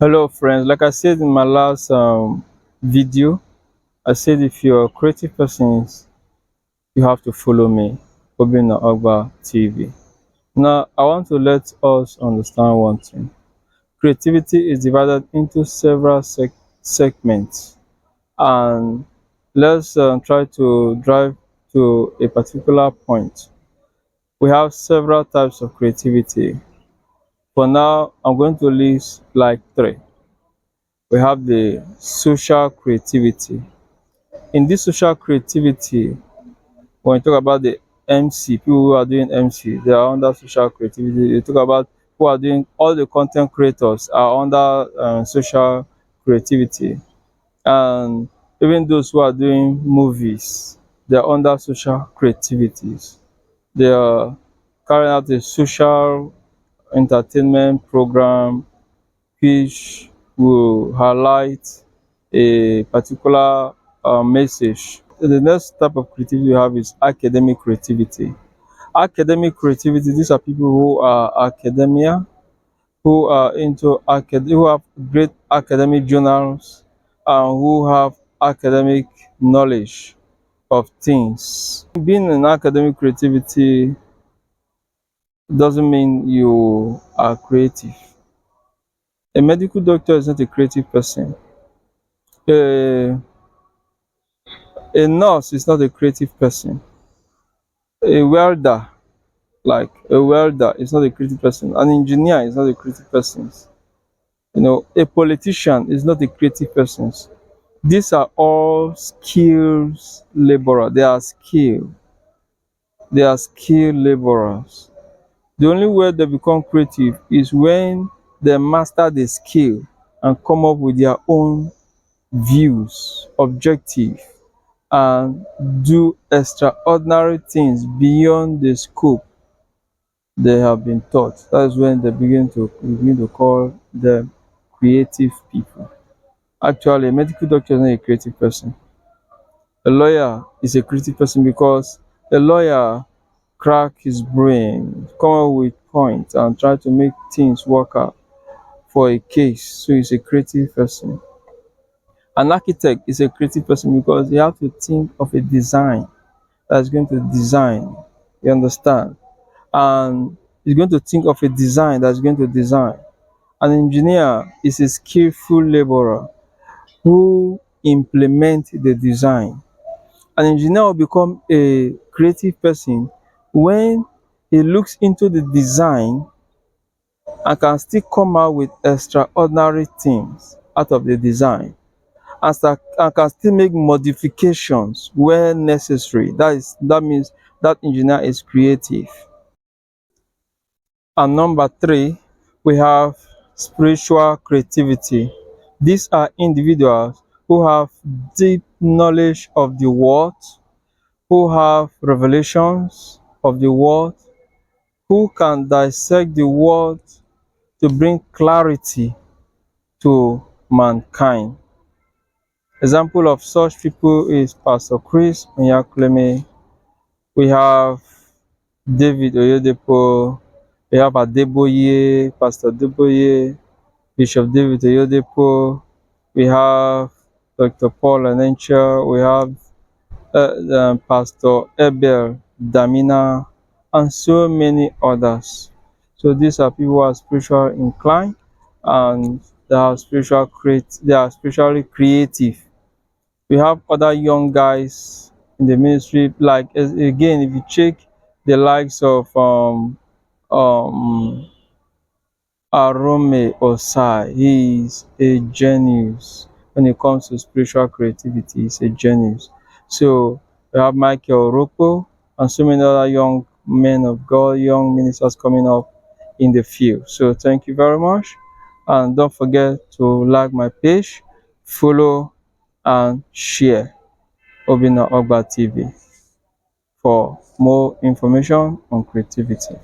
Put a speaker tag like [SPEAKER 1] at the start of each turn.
[SPEAKER 1] Hello friends, like I said in my last video, I said if you're a creative person, you have to follow me, Obinna Ogba TV. Now, I want to let us understand one thing. Creativity is divided into several segments, and let's try to drive to a particular point. We have several types of creativity. For now, I'm going to list like three. We have the social creativity. In this social creativity, when you talk about the MC, people who are doing MC, they are under social creativity. You talk about who are doing all the content creators are under social creativity. And even those who are doing movies, they are under social creativities. They are carrying out a social entertainment program which will highlight a particular message. The next type of creativity we have is academic creativity. Academic creativity, these are people who are academia, who are into who have great academic journals, and who have academic knowledge of things. Being in academic creativity doesn't mean you are creative. A medical doctor is not a creative person. A, a nurse is not a creative person. A welder, like a welder, is not a creative person. An engineer is not a creative person. A politician is not a creative person. These are all skills laborer. They are skilled. They are skilled laborers. The only way they become creative is when they master the skill and come up with their own views, objective, and do extraordinary things beyond the scope they have been taught. That's when they begin to call them creative people. Actually, a medical doctor is not a creative person. A lawyer is a creative person because a lawyer crack his brain, come up with points, and try to make things work out for a case. So he's a creative person. An architect is a creative person because they have to think of a design that's going to design. You understand? And he's going to think of a design that's going to design. An engineer is a skillful laborer who implement the design. An engineer will become a creative person when he looks into the design and can still come out with extraordinary things out of the design, and can still make modifications where necessary. That means that engineer is creative. And number three, we have spiritual creativity. These are individuals who have deep knowledge of the world, who have revelations of the world, who can dissect the world to bring clarity to mankind. Example of such people is Pastor Chris Onyakleme. We have David Oyedepo. We have Adeboye, Pastor Adeboye, Bishop David Oyedepo. We have Dr. Paul Anencha. We have Pastor Abel Damina, and so many others. So these are people who are spiritually inclined, and they are spiritually creative. We have other young guys in the ministry, like again, if you check the likes of um Arome Osai, he is a genius when it comes to spiritual creativity. He's a genius. So we have Michael Rocco and so many other young men of God, young ministers coming up in the field. So thank you very much, and don't forget to like my page, follow, and share Obinna Ogba TV for more information on creativity.